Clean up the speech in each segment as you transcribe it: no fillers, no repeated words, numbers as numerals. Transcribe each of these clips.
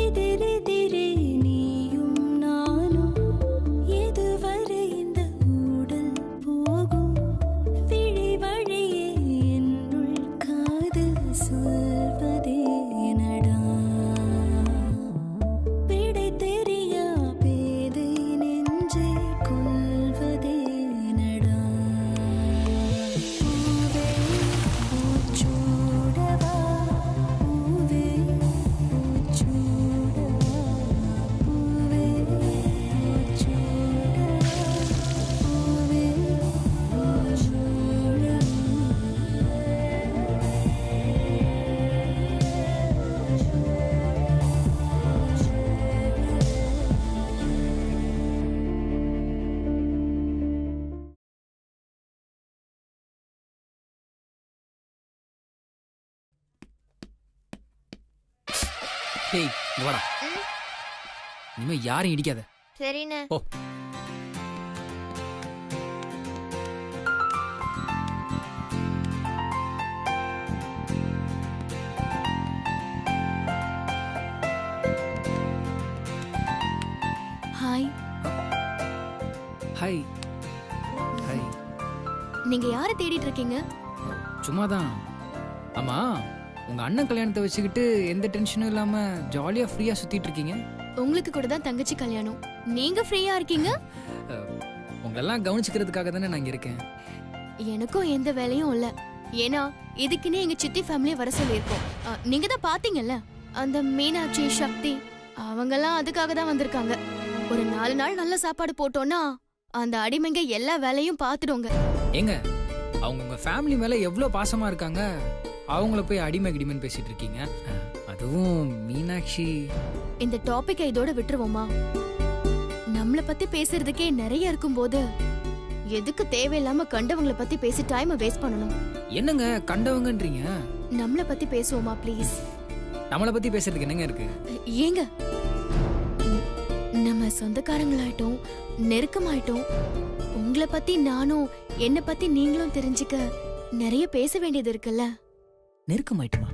எதிரெதிரே நீயும் நானும் எதுவரை இந்த ஊடல் போகும் விழி வழியே என்னுள் காதல் சொல்வதே நடா விடை தெரியா பேதை நெஞ்சை கொள்வதே நடா பூவே பூச்சூடவா பூவே பூச்சூடவா பூவே பூச்சூடவா பூவே டேய் இங்க வாடா. இனிமே யாரையும் இடிக்காத. சரிண்ணே. ஓ ஹாய். ஹாய். ஹாய். நீங்க யாரை தேடிட்டு இருக்கீங்க? சும்மாதான். ஆமா, உங்க அண்ணன் கல்யாணத்தை வச்சுக்கிட்டு எந்த டென்ஷனும் இல்லாம ஜாலியா ஃப்ரீயா சுத்திட்டு இருக்கீங்க. உங்களுக்கு கூட தான் தங்கச்சி கல்யாணம். நீங்க ஃப்ரீயா இருக்கீங்க? உங்களெல்லாம் கவனிச்சுக்கிறதுக்காக தானே நான் இங்க இருக்கேன். எனக்கும் எந்த வேலையும் இல்ல. ஏன்னா இதுக்குன்னே எங்க சித்தி ஃபேமிலியை வர சொல்லியிருக்கோம். நீங்க தான் பாத்தீங்கல்ல, அந்த மீனாட்சி சக்தி அவங்கெல்லாம் அதுக்காக தான் வந்திருக்காங்க. ஒரு 4 நாள் நல்ல சாப்பாடு போட்டோம்னா அந்த அடிமைங்க எல்லா வேலையும் பார்த்துடுங்க. ஏங்க, அவங்க உங்க ஃபேமிலி மேல எவ்வளவு பாசமா இருக்காங்க. அவங்கள போய் அடிமை கிடிமைன்னு பேசிட்டு இருக்கீங்க. அதுவும் மீனாட்சி. இந்த டாபிக்கை இதோட விட்டுருவோமா? நம்மள பத்தி பேசுறதுக்கே நிறைய இருக்கும்போது எதுக்கு தேவையில்லாம கண்டவங்கள பத்தி பேசி டைம் வேஸ்ட் பண்ணணும்? என்னங்க கண்டவங்கன்றீங்க? நம்மள பத்தி பேசுவோமா ப்ளீஸ்? நம்மள பத்தி பேசுறதுக்கு என்னங்க இருக்கு? ஏங்க, நம்ம சொந்தக்காரங்களாயிட்டோம், நெருக்கமாயிட்டோம். உங்களை பத்தி நானும் என்ன பத்தி நீங்களும் தெரிஞ்சுக்க நிறைய பேச வேண்டியது இருக்குல்ல. நெருக்கமாயிட்டுமா?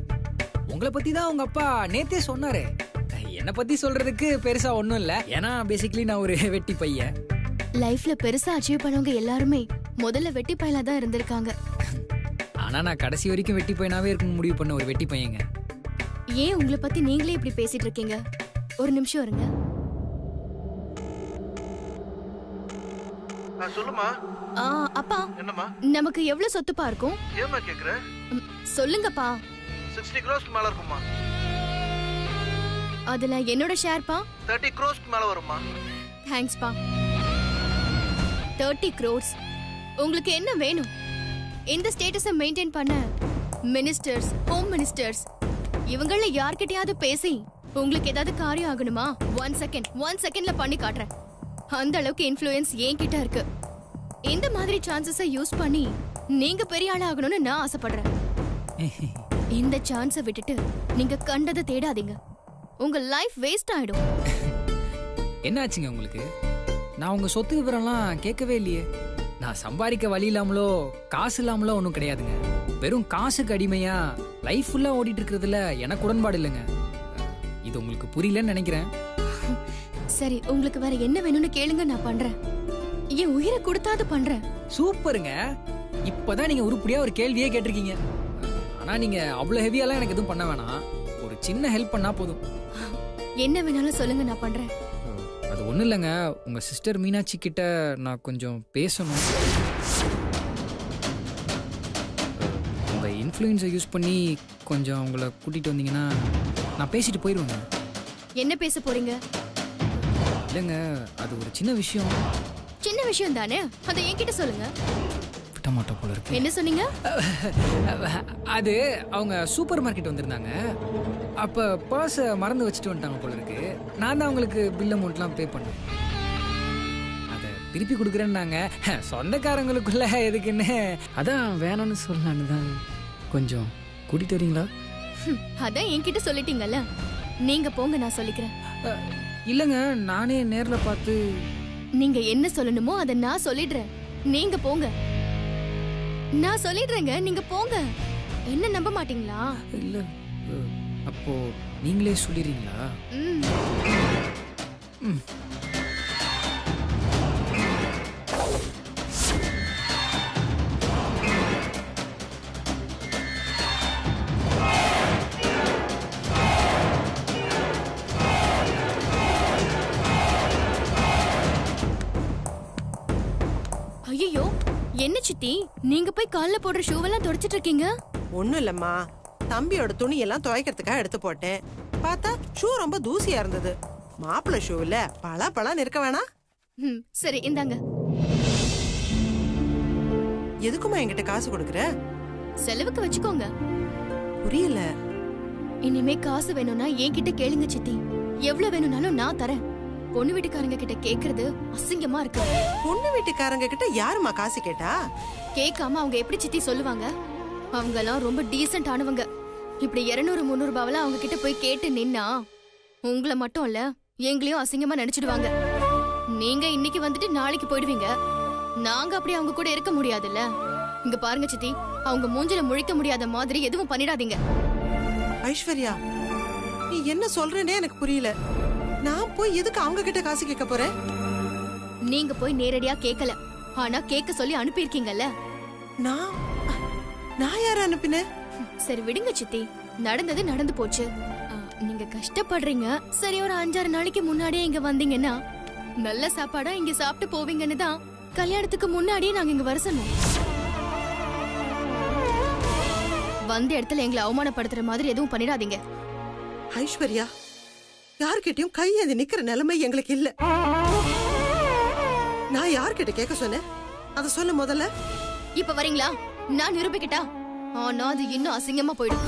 உங்களை பத்தி தான் உங்க அப்பா நேத்தே சொன்னாரே. என்ன பத்தி சொல்றதுக்கு பெருசா ஒண்ணும் இல்ல. ஏன்னா பேசிக்கலி நான் ஒரு வெட்டி பையன். லைஃப்ல பெருசா அச்சீவ் பண்ணவங்க எல்லாருமே முதல்ல வெட்டி பையனா தான் இருந்திருக்காங்க. ஆனா நான் கடைசி வரைக்கும் வெட்டி பையனாவே இருக்கணும் முடிவு பண்ண ஒரு வெட்டி பையங்க. ஏன் உங்களை பத்தி நீங்களே இப்படி பேசிட்டு இருக்கீங்க? ஒரு நிமிஷம் இருங்க. சொல்லுமா. அப்பா, என்னம்மா? நமக்கு எவ்வளவு சொத்துப்பா இருக்கும்? ஏமா கேக்குற? சொல்லுங்கப்பா. 60 crores மேல இருக்குமா? அதுல என்னோட ஷேர்ப்பா 30 crores மேல வருமா? தேங்க்ஸ் பா. 30 crores. உங்களுக்கு என்ன வேணும்? இந்த ஸ்டேட்டஸை மெயின்டைன் பண்ண மினிஸ்டர்ஸ், ஹோம் மினிஸ்டர்ஸ் இவங்கள யார்கிட்டயாவது பேசி உங்களுக்கு ஏதாவது காரியம் ஆகணுமா? 1 செகண்ட்ல பண்ணி காட்டுறேன். அந்த அளவுக்கு இன்ஃப்ளூயன்ஸ் என்கிட்ட இருக்கு. இந்த மாதிரி சான்சஸை யூஸ் பண்ணி நீங்க பெரிய ஆளா ஆகணும்னு நான் ஆசைப்படுறேன். இந்த சான்ஸை விட்டுட்டு நீங்க கண்டதை தேடாதீங்க. உங்க லைஃப் வேஸ்ட் ஆயிடும். என்னாச்சுங்க உங்களுக்கு? நான் உங்க சொத்து விவரம்லாம் கேட்கவே இல்லையே. நான் சம்பாதிக்க வழி இல்லாமலோ காசு இல்லாமலோ ஒன்றும் கிடையாதுங்க. வெறும் காசுக்கு அடிமையா லைஃப் ஃபுல்லா ஓடிட்டு இருக்கிறதுல எனக்கு உடன்பாடு இல்லைங்க. இது உங்களுக்கு புரியலன்னு நினைக்கிறேன். சரி, உங்களுக்கு வேற என்ன வேணும்னு கேளுங்க, நான் பண்றேன். என் உயிரை கொடுத்தாது பண்றேன். சூப்பருங்க. இப்பதான் நீங்க உருப்படியா ஒரு கேள்வியே கேட்டிருக்கீங்க. ஆனா நீங்க அவ்வளவு ஹெவியாலாம் எனக்கு எதுவும் பண்ண வேணாம். ஒரு சின்ன ஹெல்ப் பண்ணா போதும். என்ன வேணாலும் சொல்லுங்க, நான் பண்றேன். அது ஒன்றும் இல்லைங்க. உங்கள் சிஸ்டர் மீனாட்சி கிட்ட நான் கொஞ்சம் பேசணும். உங்கள் இன்ஃப்ளூயன்ஸை யூஸ் பண்ணி கொஞ்சம் அவங்கள கூட்டிகிட்டு வந்தீங்கன்னா நான் பேசிட்டு போயிடுவேங்க. என்ன பேச போறீங்க? இல்லைங்க, அது ஒரு சின்ன விஷயம். சின்ன விஷயம் தானே, அதை என்கிட்ட சொல்லுங்க. விட்ட மாட்டோம் போல இருக்கு. என்ன சொன்னீங்க? அது அவங்க சூப்பர் மார்க்கெட் வந்திருந்தாங்க. அப்போ பர்ஸை மறந்து வச்சுட்டு வந்துட்டாங்க போல இருக்கு. நான் தான் அவங்களுக்கு பில் அமௌண்ட்லாம் பே பண்ணேன். அதை திருப்பி கொடுக்குறேன்னாங்க. சொந்தக்காரங்களுக்குள்ள எதுக்குன்னு அதான் வேணும்னு சொல்லலான்னு தான். கொஞ்சம் கூட்டிட்டு வரீங்களா? அதான் என்கிட்ட சொல்லிட்டீங்கல்ல, நீங்க போங்க, நான் சொல்லிக்கிறேன். இல்லைங்க, நானே நேரில் பார்த்து. நீங்க என்ன சொல்லணுமோ அதை நான் சொல்லிடுறேன். நீங்க போங்க. நான் சொல்லிடுறேங்க, நீங்க போங்க. என்ன நம்ப மாட்டீங்களா? இல்லை, அப்போ நீங்களே சொல்லிடுறீங்களா? ம். ம். ஐயோ, என்ன சித்தி, நீங்க போய் கால்ல போடுற ஷூவெல்லாம் துடைச்சிட்டு இருக்கீங்க? ஒண்ணும் இல்லம்மா, தம்பியோட துணி எல்லாம் துவைக்கிறதுக்காக எடுத்து போட்டேன். பார்த்தா ஷூ ரொம்ப தூசியா இருந்தது. மாப்பிள்ளை ஷூ இல்ல, பளபளன்னு இருக்க வேணாம். ம், சரி இந்தாங்க. எதுக்குமா என்கிட்ட காசு கொடுக்குற? செலவுக்கு வச்சுக்கோங்க. புரியல. இனிமே காசு வேணும்னா என்கிட்ட கேளுங்க சித்தி. எவ்வளவு வேணும்னாலும் நான் தரேன். பொண்ணு வீட்டுக்காரங்க கிட்ட கேக்குறது அசிங்கமா இருக்கு. பொண்ணு வீட்டுக்காரங்க கிட்ட யாருமா காசு கேட்டா? கேட்காம அவங்க எப்படி சித்தி சொல்லுவாங்க? அவங்க எல்லாம் ரொம்ப டீசென்ட் ஆனவங்க. இப்படி 200-300 ரூபாவெல்லாம் அவங்க கிட்ட போய் கேட்டு நின்னா உங்களை மட்டும் இல்ல எங்களையும் அசிங்கமா நினைச்சிடுவாங்க. நீங்க இன்னைக்கு வந்துட்டு நாளைக்கு போயிடுவீங்க. நாங்க அப்படி அவங்க கூட இருக்க முடியாதுல்ல. இங்க பாருங்க சித்தி, அவங்க மூஞ்சில முழிக்க முடியாத மாதிரி எதுவும் பண்ணிடாதீங்க. ஐஸ்வர்யா, நீ என்ன சொல்றேனே எனக்கு புரியல. நான் போய் எதுக்கு அவங்க கிட்ட காசு கேட்க போறேன்? நீங்க போய் நேரடியா கேட்கல, ஆனா கேட்க சொல்லி அனுப்பியிருக்கீங்கல்ல. நான் யார அனுப்பினேன்? சரி விடுங்க சித்தி, நடந்தது நடந்து போச்சு. நீங்க கஷ்டப்படுறீங்க. சரி, ஒரு 5-6 நாளைக்கு முன்னாடியே இங்க வந்தீங்கன்னா நல்ல சாப்பாடா இங்க சாப்பிட்டு போவீங்கன்னு தான் கல்யாணத்துக்கு முன்னாடியே நாங்க இங்க வர சொன்னோம். வந்த இடத்துல எங்களை அவமானப்படுத்துற மாதிரி எதுவும் பண்ணிடாதீங்க. ஐஸ்வர்யா, யார்கிட்டயும் கையேந்தி நிக்கிற நிலைமை எங்களுக்கு இல்ல. நான் யார்கிட்ட கேட்க சொன்னேன் அத சொல்ல முதல்ல. இப்ப வரீங்களா? நான் நிரூபிக்கிட்டா? ஆனா அது இன்னும் அசிங்கமா போயிடும்.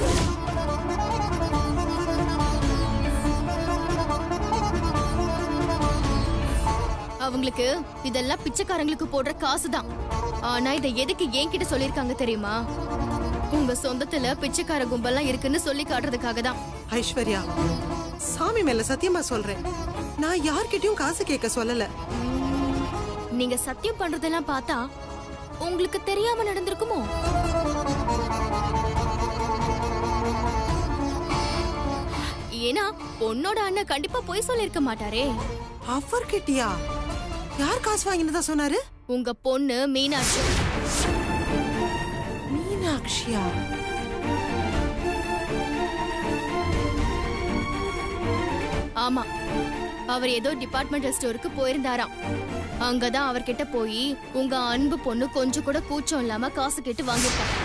அவங்களுக்கு இதெல்லாம் பிச்சைக்காரங்களுக்கு போடுற காசுதான். ஆனா இதை எதுக்கு என்கிட்ட சொல்லிருக்காங்க தெரியுமா? உங்க சொந்தத்துல பிச்சைக்கார கும்பெல்லாம் இருக்குன்னு சொல்லி காட்டுறதுக்காக தான். ஐஸ்வர்யா, சாமி மேல சத்தியமா சொல்றேன், நான் யார்கிட்டயும் காசு கேட்க சொல்லல. நீங்க சத்தியம் பண்றதெல்லாம் பார்த்தா உங்களுக்கு தெரியாம நடந்திருக்குமோ? ஏன்னா பொண்ணோட அண்ணன் கண்டிப்பா போய் சொல்லிருக்க மாட்டாரே. அவர்கிட்டயா? யார் காசு வாங்கினதா சொன்னாரு? உங்க பொண்ணு மீனாட்சி. மீனாட்சியா? ஆமா, அவர் ஏதோ டிபார்ட்மெண்டல் ஸ்டோருக்கு போயிருந்தாராம். அங்கதான் அவர்கிட்ட போய் உங்க அன்பு பொண்ணு கொஞ்சம் கூட கூச்சம் இல்லாம காசு கேட்டு வாங்கிருக்காங்க.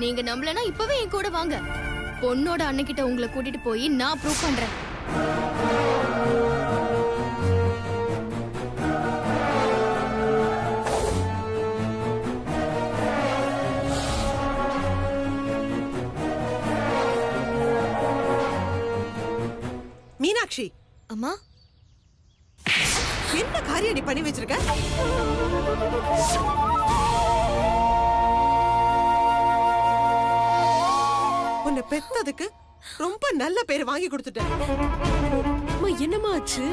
நீங்க நம்பலனா இப்பவே என் கூட வாங்க. பொண்ணோட அண்ணன்கிட்ட உங்களை கூட்டிட்டு போய் நான் ப்ரூவ் பண்றேன். மீனாட்சி, அம்மா, என்ன காரியம் நீ பண்ணி வச்சிருக்க? உன்னை பெத்ததுக்கு ரொம்ப நல்ல பேர் வாங்கி கொடுத்துட்டேன். என்னமா ஆச்சு?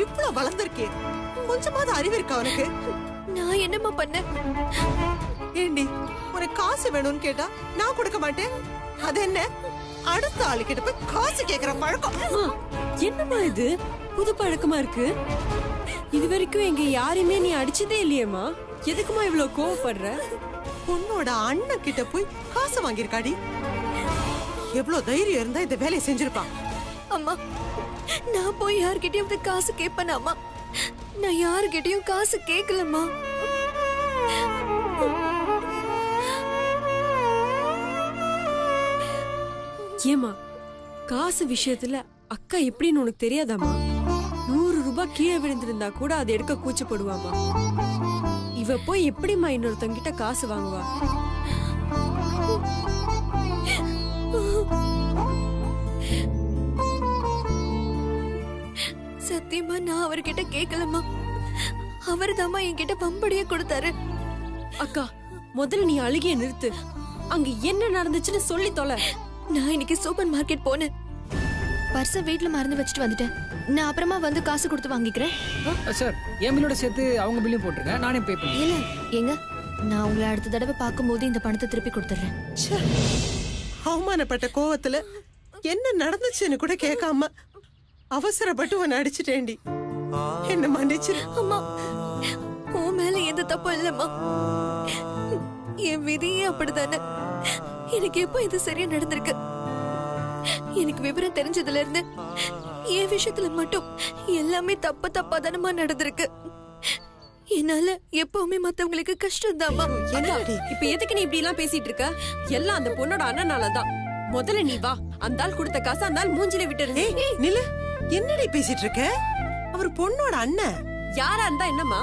இவ்வளவு வளர்ந்திருக்கே, கொஞ்சமாவது அறிவு இருக்கா உனக்கு? நான் என்னமா பண்ண? ஏண்டி, உனக்கு காசு வேணும்னு கேட்டா நான் கொடுக்க மாட்டேன். அது என்ன, அடுத்த ஆளு கிட்ட போய் காசு கேக்குற பழக்கம்? என்னமா இது புது பழக்கமா இருக்கு? இது வரைக்கும் எங்க யாரையுமே நீ அடிச்சதே இல்லையேமா. எதுக்குமா இவ்வளவு கோவப்படுற? உன்னோட அண்ணன் கிட்ட போய் காசு வாங்கிருக்காடி. எவ்வளவு தைரியம் இருந்தா இந்த வேலையை செஞ்சிருப்பான். அம்மா, நான் போய் யார்கிட்டயும் காசு கேட்பேனாமா? நான் யார்கிட்டயும் காசு கேட்கலம்மா. ஏமா, காசு விஷயத்துல அக்கா எப்படின்னு உனக்கு தெரியாதாமா? 100 ரூபாய் கீழே விழுந்திருந்தா கூட அதை எடுக்க கூச்சப்படுவாமா. இவ போய் எப்படிமா இன்னொருத்தங்கிட்ட காசு வாங்குவா? சத்தியமா நான் அவர்கிட்ட கேட்கலமா. அவர் தாமா என்கிட்ட பம்படியே கொடுத்தாரு. அக்கா, முதல்ல நீ அழுகிய நிறுத்து. அங்க என்ன நடந்துச்சுன்னு சொல்லி தொலை. நான் இன்னைக்கு சூப்பர் மார்க்கெட் போனேன். பர்ஸ வீட்ல மறந்து வச்சுட்டு வந்துட்டேன். நான் அப்புறமா வந்து காசு கொடுத்து வாங்கிக்கிறேன். சார் என் பில்லோட சேர்த்து அவங்க பில்லையும் போட்டுருங்க, நானே பே பண்ணி. இல்ல ஏங்க, நான் உங்களை அடுத்த தடவை பார்க்கும்போது இந்த பணத்தை திருப்பி கொடுத்துறேன். ச்சே, அவமானப்பட்ட கோவத்துல என்ன நடந்துச்சுன்னு கூட கேட்காம அவசரப்பட்டு உன்னை அடிச்சிட்டேன்டி. என்ன மன்னிச்சிரு. அம்மா, உன் மேல எந்த தப்பும் இல்லம்மா. என் விதியே அப்படித்தானே. எனக்கு எப்போ இது சரியா நடந்திருக்கு. எனக்கு விவரம் தெரிஞ்சதுல இருந்து என் விஷயத்துல மட்டும் எல்லாமே தப்பா தானமா நடந்திருக்கு. என்னால எப்பவுமே மத்தவங்களுக்கு கஷ்டம் தான்மா. என்னடி இப்ப எதுக்கு நீ இப்படி எல்லாம் பேசிட்டு இருக்க? எல்லாம் அந்த பொண்ணோட அண்ணனாலதான். முதல்ல நீ வா, அந்த ஆள் கொடுத்த காசு அந்த ஆள் மூஞ்சில விட்டுரு. ஏய் நில்லு, என்னடி பேசிட்டு இருக்க? அவர் பொண்ணோட அண்ணன். யாரா இருந்தா என்னம்மா?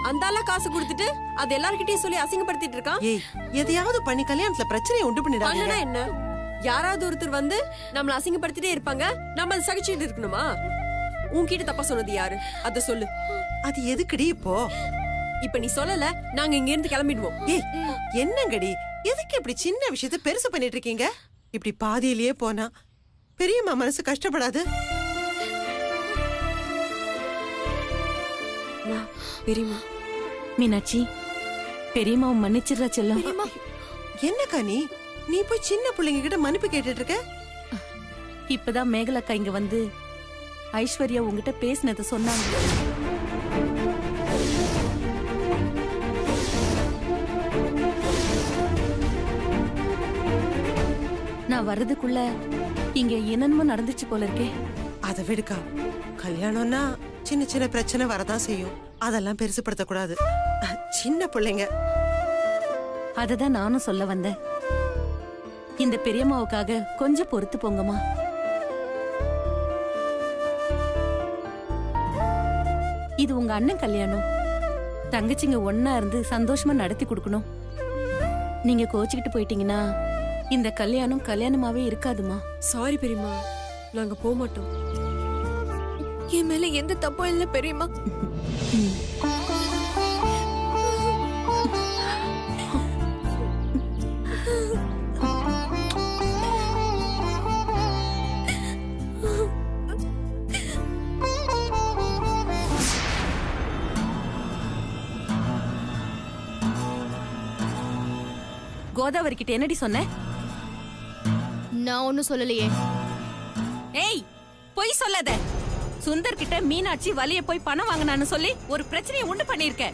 அந்த ஆளா காசு கொடுத்துட்டு அது எல்லார்கிட்டயும் சொல்லி அசிங்கப்படுத்திட்டு இருக்கான். ஏய், எதையாவது பண்ணி கல்யாணத்துல பிரச்சனையை உண்டு பண்ணனா பண்ணிடாதீங்க. என்ன? யாராவது ஒருத்தர் வந்து நம்மள அசிங்கப்படுத்திட்டே இருப்பாங்க, நம்ம அதை சகிச்சுட்டு இருக்கணுமா? உன்கிட்ட தப்பா சொன்னது யாரு? அத சொல்லு. அது எதுக்குடி இப்போ? இப்ப நீ சொல்லல, நாங்க இங்க இருந்து கிளம்பிடுவோம். ஏய், என்னங்கடி, எதுக்கு இப்படி சின்ன விஷயத்தை பெருசு பண்ணிட்டு இருக்கீங்க? இப்படி பாதியிலேயே போனா பெரியம்மா மனசு கஷ்டப்படாது? பெரியம்மா, மீனாட்சி, பெரியம்மாவை மன்னிச்சிடுறா செல்லம். என்னக்கா நீ போய் சின்ன பிள்ளைங்க கிட்ட மன்னிப்பு கேட்டுட்டு இருக்க? இப்பதான் மேகலக்கா இங்க வந்து ஐஸ்வர்யா உங்ககிட்ட பேசினதை சொன்னாங்க. நான் வர்றதுக்குள்ள இங்க என்னென்னமோ நடந்துச்சு போல இருக்கே. அதை விடுக்கா, கல்யாணம்னா சின்ன சின்ன பிரச்சனை வரதான் செய்யும். அதெல்லாம் பெருசுப்படுத்த கூடாது. சின்ன பிள்ளைங்க. அததான் நானும் சொல்ல வந்தேன். இந்த பெரியம்மாவுக்காக கொஞ்சம் பொறுத்து போங்கம்மா. இது உங்க அண்ணன் கல்யாணம். தங்கச்சிங்க ஒன்னா இருந்து சந்தோஷமா நடத்தி கொடுக்கணும். நீங்க கோச்சுக்கிட்டு போயிட்டீங்கன்னா இந்த கல்யாணம் கல்யாணமாவே இருக்காதுமா. சாரி பெரியம்மா, நாங்க போக மாட்டோம். என் மேல எந்த தப்பும் இல்ல பெரியம்மா. கோதாவரி கிட்ட என்னடி சொன்ன? நான் ஒன்னும் சொல்லலையே. ஏய், பொய் சொல்லாத. சுந்தர் கிட்ட மீனாட்சி வலிய போய் பணம் வாங்கினான்னு சொல்லி ஒரு பிரச்சனையை உண்டு பண்ணிருக்க.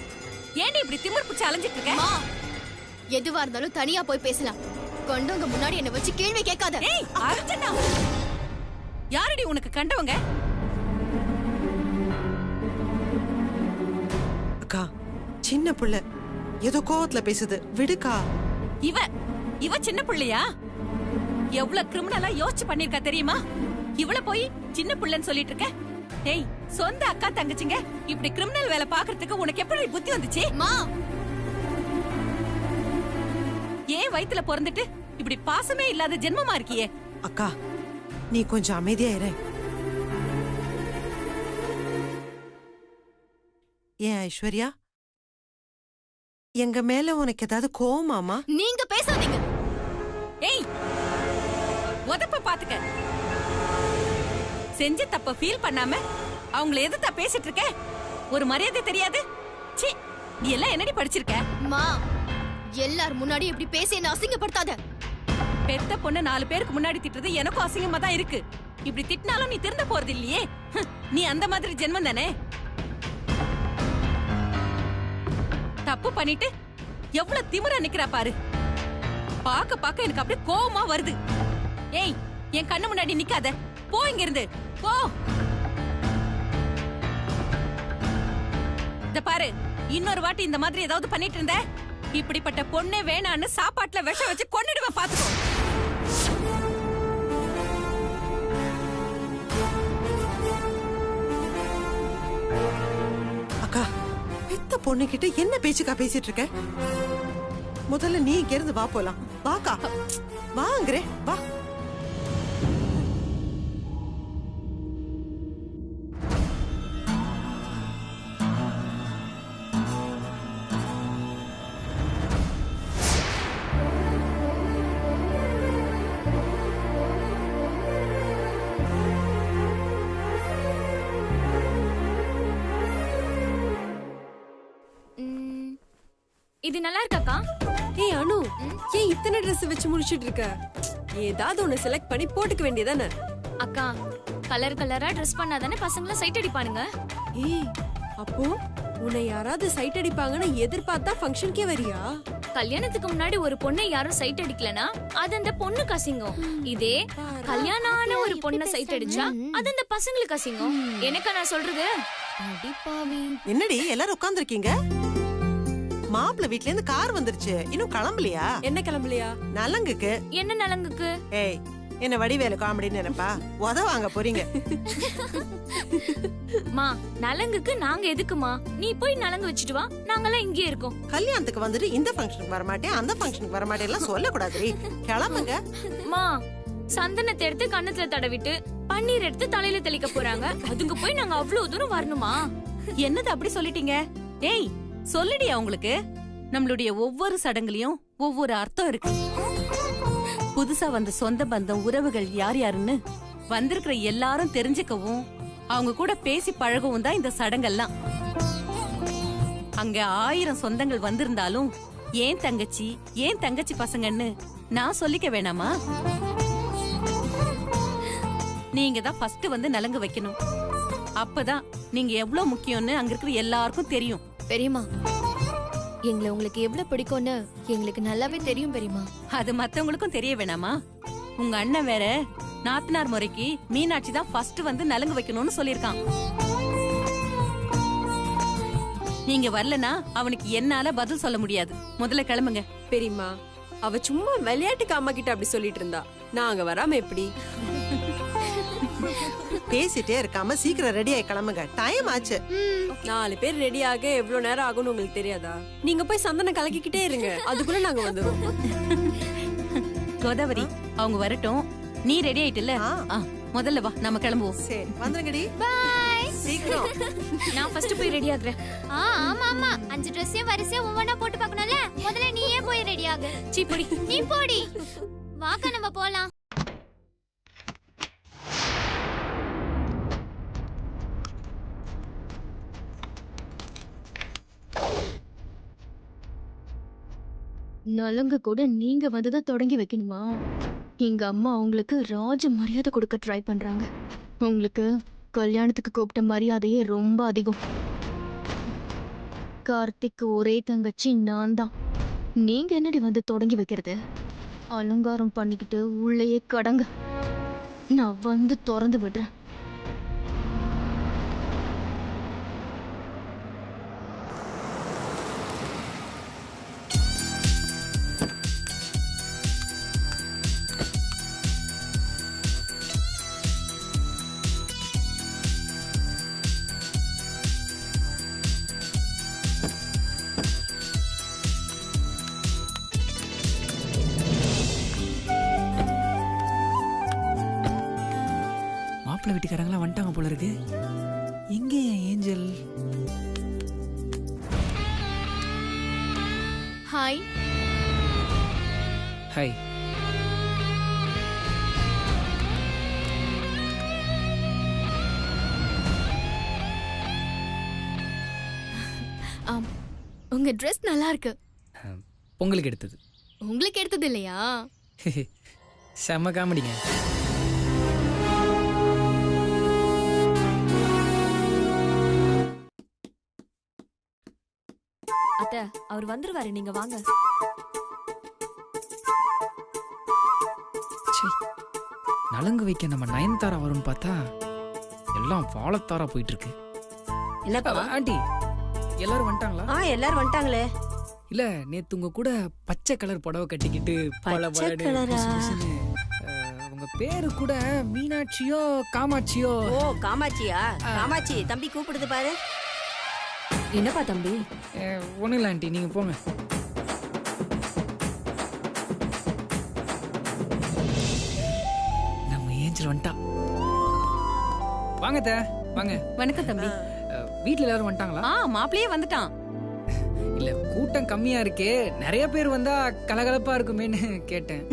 ஏன்டி இப்படி திமிர் பிடிச்சு அலைஞ்சிட்டு இருக்க? அம்மா, எதுவா இருந்தாலும் தனியா போய் பேசலாம். கொண்டவங்க முன்னாடி என்ன வச்சு கேள்வி கேட்காத. ஏய், அர்ச்சனா, யாரடி உனக்கு கண்டவங்க? அக்கா, சின்ன புள்ள ஏதோ கோவத்துல பேசுது, விடுக்கா. இவ சின்ன பிள்ளையா? எவ்வளவு கிரிமினலா யோசிச்சு பண்ணிருக்கா தெரியுமா? இவள போய் சின்ன பிள்ளைன்னு சொல்லிட்டு இருக்க. ஏய், சொந்த அக்கா தங்கச்சிங்க இப்படி கிரிமினல் வேலை பாக்குறதுக்கு உனக்கு எப்படி புத்தி வந்துச்சு? மா, ஏன் வயித்துல பிறந்துட்டு இப்படி பாசமே இல்லாத ஜென்மமா இருக்கியே? அக்கா, நீ கொஞ்சம் அமைதியா இரு. ஏன் ஐஸ்வர்யா, எங்க மேல உனக்கு ஏதாவது கோவமாமா? நீங்க பேசாதீங்க. ஏய், உதப்ப பாத்துக்க. செஞ்ச தப்ப ஃபீல் பண்ணாம அவங்கள எதிர்த்தா பேசிட்டு இருக்க? ஒரு மரியாதை தெரியாது? சீ, நீ எல்லாம் என்னடி படிச்சிருக்க? மா, எல்லார் முன்னாடி இப்படி பேசி என்ன அசிங்கப்படுத்தாத. பெத்த பொண்ணு 4 பேருக்கு முன்னாடி திட்டுறது எனக்கும் அசிங்கமா தான் இருக்கு. இப்படி திட்டினாலும் நீ திருந்த போறது இல்லையே. நீ அந்த மாதிரி ஜென்மம் தானே. தப்பு பண்ணிட்டு எவ்வளவு திமிரா நிக்கிறா பாரு. பாக்க எனக்கு அப்படியே கோவமா வருது. ஏய், என் கண்ணு முன்னாடி நிக்காத. போ இங்க இருந்து, போ. இத பாரு, இன்னொரு வாட்டி இந்த மாதிரி ஏதாவது பண்ணிட்டு இருந்த, இப்படிப்பட்ட பொண்ணே வேணான்னு சாப்பாட்டுல விஷம் வச்சு கொன்னிடுவேன், பாத்துக்கோ. அக்கா, பெத்த பொண்ணு கிட்ட என்ன பேச்சுக்கா பேசிட்டு இருக்க? முதல்ல நீ இங்க இருந்து வா, போலாம். வாக்கா, வாங்கறே, வா. இது நல்லா இருக்காக்கா? ஏய் அனு, ஏன் இத்தனை Dress வச்சு முடிச்சிட்டு இருக்க? ஏதாவது ஒன்னு செலக்ட் பண்ணி போட்டுக்க வேண்டியதானே? அக்கா, கலர் கலரா ட்ரெஸ் பண்ணாதானே பசங்கள சைட் அடிப்பானுங்க. ஏய், அப்போ உன்னை யாராவது சைட் அடிப்பாங்கன்னு எதிர்பார்த்தா ஃபங்க்ஷனுக்கே வரியா? கல்யாணத்துக்கு முன்னாடி ஒரு பொண்ணை யாரும் சைட் அடிக்கலனா அது அந்த பொண்ணுக்கு அசிங்கம். இதே கல்யாணம் ஆன ஒரு பொண்ணை சைட் அடிச்சா அது அந்த பசங்களுக்கு அசிங்கம். எனக்கா நான் சொல்றது? அடிப்பாவி. என்னடி எல்லாரும் உட்கார்ந்திருக்கீங்க? மாப்பிள்ளை வீட்ல இருந்து கார் வந்துருச்சு, இன்னும் கிளம்பலையா? என்ன கிளம்பலையா? நலங்குக்கு. என்ன நலங்குக்கு? ஏய், என்ன வடிவேலு காமெடின்னு நினைப்பா? உத வாங்க போறீங்க. மா, நலங்குக்கு நாங்க எதுக்குமா? நீ போய் நலங்கு வச்சிட்டு வா, நாங்கெல்லாம் இங்கே இருக்கோம். கல்யாணத்துக்கு வந்துட்டு இந்த ஃபங்க்ஷனுக்கு வர மாட்டேன், அந்த ஃபங்க்ஷனுக்கு வர மாட்டேன் எல்லாம் சொல்லக்கூடாதுரி. கிளம்புங்க. மா, சந்தனத்தை எடுத்து கண்ணத்துல தடவிட்டு பன்னீர் எடுத்து தலையில தெளிக்க போறாங்க. அதுக்கு போய் நாங்க அவ்வளவு தூரம் வரணுமா? என்னது அப்படி சொல்லிட்டீங்க? ஏய், சொல்லுடி அவங்களுக்கு. நம்மளுடைய ஒவ்வொரு சடங்குலயும் ஒவ்வொரு அர்த்தம் இருக்கு. புதுசா வந்த சொந்த பந்தம் உறவுகள் யார் யாருன்னு வந்திருக்கிற எல்லாரும் தெரிஞ்சுக்கவும் அவங்க கூட பேசி பழகவும் தான் இந்த சடங்கெல்லாம். அங்க 1000 சொந்தங்கள் வந்திருந்தாலும் ஏன் தங்கச்சி பசங்கன்னு நான் சொல்லிக்க வேணாமா? நீங்க தான் ஃபர்ஸ்ட் வந்து நலங்கு வைக்கணும். அப்பதான் நீங்க எவ்வளவு முக்கியம்னு அங்க இருக்கிற எல்லாருக்கும் தெரியும். பெரியம்மா, எங்களை உங்களுக்கு எவ்வளவு பிடிக்கும்னு எங்களுக்கு நல்லாவே தெரியும் பெரியம்மா. அது மத்தவங்களுக்கும் தெரிய வேணாமா? உங்க அண்ணன் வேற நாத்தனார் முறைக்கு மீனாட்சி தான் ஃபர்ஸ்ட் வந்து நலங்கு வைக்கணும்னு சொல்லிருக்கான். நீங்க வரலனா அவனுக்கு என்னால பதில் சொல்ல முடியாது. முதல்ல கிளம்புங்க. பெரியம்மா, அவ சும்மா விளையாட்டுக்கு அம்மா கிட்ட அப்படி சொல்லிட்டு இருந்தா. நாங்க வராம எப்படி? பேசிட்டே இருக்காம சீக்கிரம் ரெடி ஆகி கிளம்புங்க, டைம் ஆச்சு. 4 பேர் ரெடி ஆக எவ்வளவு நேரம் ஆகும்னு உங்களுக்கு தெரியாதா? நீங்க போய் சந்தனம் கலக்கிக்கிட்டே இருங்க, அதுக்குள்ள நாங்க வந்துருவோம். கோதாவரி, அவங்க வரட்டும். நீ ரெடி ஆயிட்டல? முதல்ல வா, நம்ம கிளம்புவோம். சரி, வந்துருங்கடி. பை. சீக்கிரம். நான் ஃபர்ஸ்ட் போய் ரெடி ஆகுறேன். ஆமா ஆமா, 5 ட்ரெஸ்ஸையும் வரிசையா ஒவ்வொண்ணா போட்டு பார்க்கணும்ல. முதல்ல நீயே போய் ரெடி ஆகு. சீ போடி. நீ போடி. வாக்க நம்ம போலாம். நலங்கு கூட நீங்க வந்துதான் தொடங்கி வைக்கணுமா? எங்க அம்மா உங்களுக்கு ராஜ மரியாதை கொடுக்க ட்ரை பண்றாங்க. உங்களுக்கு கல்யாணத்துக்கு கூப்பிட்ட மரியாதையே ரொம்ப அதிகம். கார்த்திக்கு ஒரே தங்கச்சி நான் தான். நீங்க என்னடி வந்து தொடங்கி வைக்கிறது? அலங்காரம் பண்ணிக்கிட்டு உள்ளேயே கடங்க, நான் வந்து திறந்து விடுறேன். மாப்பிள்ளை வீட்டுக்காரங்களாம் வந்துட்டாங்க போல இருக்கு. எங்கே ஏஞ்சல்? ஹாய். ஹாய். உங்க ட்ரெஸ் நல்லா இருக்கு. பொங்கலுக்கு எடுத்தது. உங்களுக்கு எடுத்தது இல்லையா? செம்ம காமெடிங்க. அத்தை, அவர் வந்துருவாரு, நீங்க வாங்க. நலங்கு வைக்க நம்ம நயன்தாரா வரும்னு பார்த்தா எல்லாம் வாழத்தாரா போயிட்டு இருக்கு. என்னப்பா ஆண்டி, எல்லாரும் வந்துட்டாங்களா? எல்லாரும் வந்துட்டாங்களே. இல்ல, நேத்து உங்க கூட பச்சை கலர் புடவை கட்டிக்கிட்டு பச்சை கலரா? உங்க பேரு கூட மீனாட்சியோ காமாட்சியோ? ஓ, காமாட்சியா? காமாட்சி, தம்பி கூப்பிடுது பாரு. என்னப்பா தம்பி? ஒண்ணும் இல்ல ஆண்டி, நீங்க போங்க. நம்ம ஏஞ்சல் வந்துட்டா. வாங்க வாங்க. வணக்கம் தம்பி. வீட்ல எல்லாரும் வந்துட்டாங்களா? மாப்பிளையே வந்துட்டான். இல்ல, கூட்டம் கம்மியா இருக்கே, நிறைய பேர் வந்தா கலகலப்பா இருக்குமேன்னு கேட்டேன்.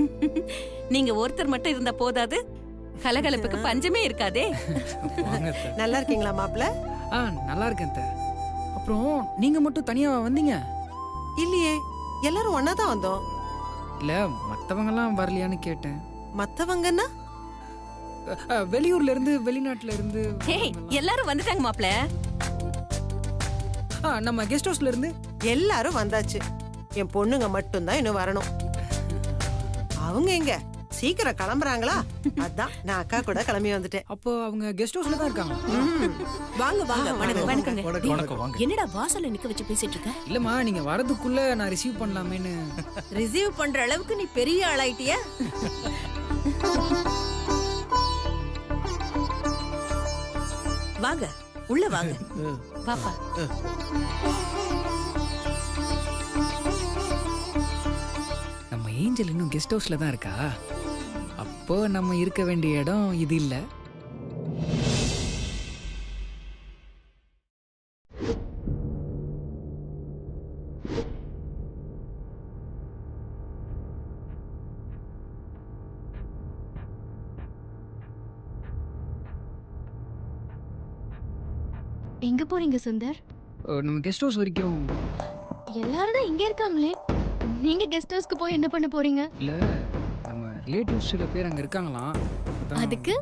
நீங்க ஒருத்தர் மட்டும் இருந்தா போதாது, கலகலப்புக்கு பஞ்சமே இருக்காதே. நல்லா இருக்கீங்களா மாப்பிள்ள? நல்லா இருக்கேன். அப்புறம் நீங்க மட்டும் தனியா வந்தீங்க? இல்லையே, எல்லாரும் ஒன்னா தான் வந்தோம். இல்ல மத்தவங்கலாம் வரலையான்னு கேட்டேன். மத்தவங்கன்னா வெளியூர்ல இருந்து வெளிநாட்டுல இருந்து ஏய் எல்லாரும் வந்துட்டாங்க மாப்ள. நம்ம கெஸ்ட் ஹவுஸ்ல இருந்து எல்லாரும் வந்தாச்சு. என் பொண்ணுங்க மட்டும்தான் இன்னும் வரணும். அவங்க எங்க சீக்கிரம் கிளம்புறாங்களா? அதான் நான் அக்கா கூட கிளம்பி வந்துட்டேன். அப்போ அவங்க கெஸ்ட் ஹவுஸ்ல தான் இருக்காங்க. வாங்க வாங்க. வணக்கங்க. வணக்கம் வாங்க. என்னடா வாசல்ல நிக்க வச்சு பேசிட்டு இருக்க? இல்லம்மா, நீங்க வரதுக்குள்ள நான் ரிசீவ் பண்ணலாமேன்னு. ரிசீவ் பண்ற அளவுக்கு நீ பெரிய ஆளாயிட்டியா? வாங்க உள்ள வாங்க. பாப்பா நம்ம ஏஞ்சல் இன்னும் கெஸ்ட் ஹவுஸ்ல தான் இருக்கா. அப்போ நம்ம இருக்க வேண்டிய இடம் இது இல்ல. எங்க போறீங்க சுந்தர்? நம்ம கெஸ்ட் ஹவுஸ் வரைக்கும். எல்லாரும் தான் இங்க இருக்காங்களே, நீங்க கெஸ்ட் ஹவுஸ்க்கு போய் என்ன பண்ண போறீங்க? இல்ல நம்ம ரிலேட்டிவ்ஸ் சில பேர் அங்க இருக்காங்களாம். அதுக்கு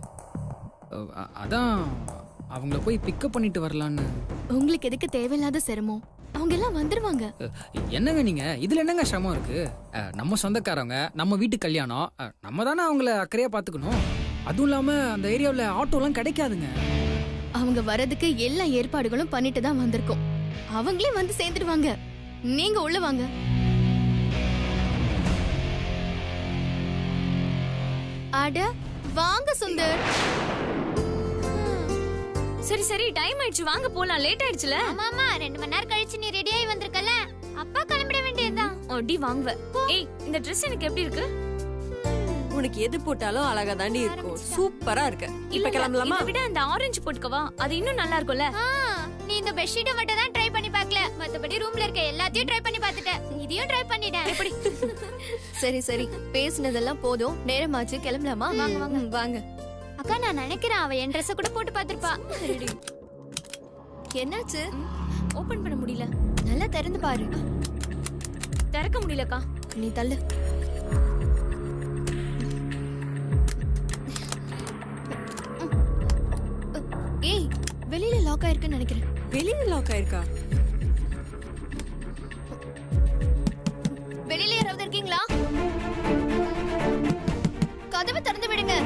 அதான் அவங்கள போய் பிக்கப் பண்ணிட்டு வரலான்னு. உங்களுக்கு எதுக்கு தேவையில்லாத சிரமம்? அவங்க எல்லாம் வந்துருவாங்க. என்னங்க நீங்க, இதுல என்னங்க சிரமம் இருக்கு? நம்ம சொந்தக்காரங்க, நம்ம வீட்டு கல்யாணம், நம்ம தானே அவங்கள அக்கறையா பாத்துக்கணும். அதுவும் இல்லாம அந்த ஏரியாவில் ஆட்டோலாம் கிடைக்காதுங்க. அவங்க வரதுக்கு எல்லா ஏற்பாடுகளும் பண்ணிட்டு தான் வந்திருக்கோம். அவங்களே வந்து சேர்ந்துடுவாங்க. நீங்க உள்ள வாங்க. அட வாங்க சுந்தர். சரி சரி, டைம் ஆயிடுச்சு, வாங்க போலாம். லேட் ஆயிடுச்சுல. ஆமாமா, 2 மணி நேரம் கழிச்சு நீ ரெடி ஆயி வந்திருக்கல. அப்பா கிளம்பிட வேண்டியதுதான். அடி வாங்குவ. ஏய், இந்த Dress எனக்கு எப்படி இருக்கு? உனக்கு எது போட்டாலும் அழகா தாண்டி இருக்கும். சூப்பரா இருக்கு. இப்ப இல்ல, கிளம்பலாமா? இதை விட அந்த ஆரஞ்சு போட்டுக்கவா, அது இன்னும் நல்லா இருக்கும்ல. நீ இந்த பெட்ஷீட்டை மட்டும் தான் ட்ரை பண்ணி பார்க்கல, மத்தபடி ரூம்ல இருக்க எல்லாத்தையும் ட்ரை பண்ணி பார்த்துட்டேன். இதையும் ட்ரை பண்ணிட்டேன். எப்படி? சரி சரி, பேசுனதெல்லாம் போதும், நேரமாச்சு, கிளம்பலாமா? வாங்க வாங்க வாங்க. அக்கா, நான் நினைக்கிறேன் அவ என் ட்ரெஸ் கூட போட்டு பார்த்திருப்பா. என்னாச்சு? ஓபன் பண்ண முடியல. நல்லா திறந்து பாரு. திறக்க முடியலக்கா. நீ தள்ளு. ஏய், வெளியில லாக் ஆயிருக்குன்னு நினைக்கிறேன். வெளியில லாக் ஆயிருக்கா? வெளியில யாராவது இருக்கீங்களா? கதவை திறந்து விடுங்க.